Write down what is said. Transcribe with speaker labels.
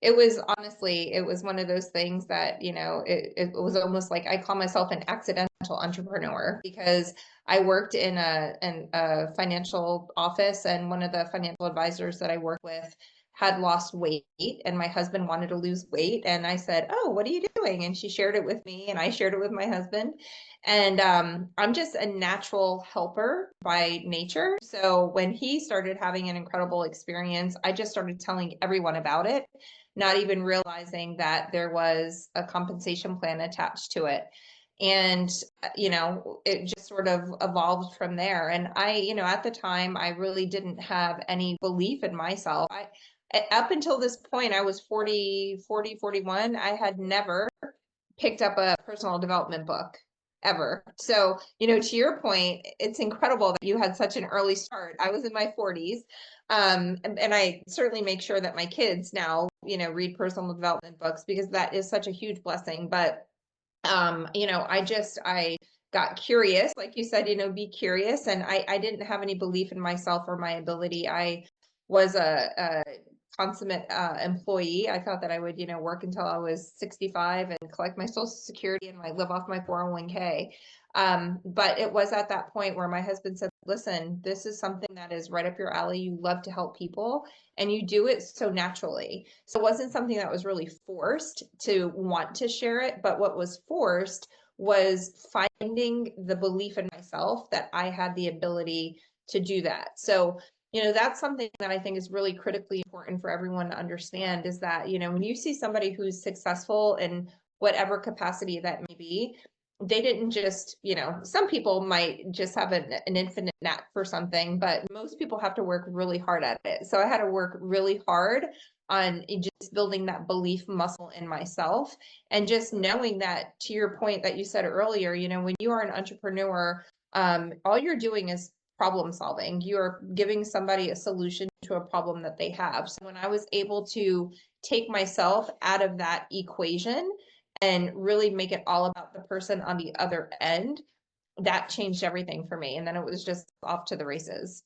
Speaker 1: it was honestly, it was one of those things that, it was almost like I call myself an accidental entrepreneur because I worked in a financial office, and one of the financial advisors that I work with had lost weight, and my husband wanted to lose weight. And I said, "Oh, what are you doing?" And she shared it with me, and I shared it with my husband. And I'm just a natural helper by nature. So when he started having an incredible experience, I just started telling everyone about it, not even realizing that there was a compensation plan attached to it. And, it just sort of evolved from there. And at the time, I really didn't have any belief in myself. Up until this point, I was 41. I had never picked up a personal development book ever. So, to your point, it's incredible that you had such an early start. I was in my 40s. And I certainly make sure that my kids now, read personal development books because that is such a huge blessing. But, I got curious, like you said, be curious. And I didn't have any belief in myself or my ability. I was a consummate employee. I thought that I would, work until I was 65 and collect my Social Security and live off my 401k. But it was at that point where my husband said, "Listen, this is something that is right up your alley. You love to help people, and you do it so naturally." So it wasn't something that was really forced to want to share it, but what was forced was finding the belief in myself that I had the ability to do that. So that's something that I think is really critically important for everyone to understand is that, when you see somebody who's successful in whatever capacity that may be, they didn't just, some people might just have an infinite knack for something, but most people have to work really hard at it. So I had to work really hard on just building that belief muscle in myself and just knowing that, to your point that you said earlier, when you are an entrepreneur, all you're doing is problem solving. You're giving somebody a solution to a problem that they have. So when I was able to take myself out of that equation and really make it all about the person on the other end, that changed everything for me. And then it was just off to the races.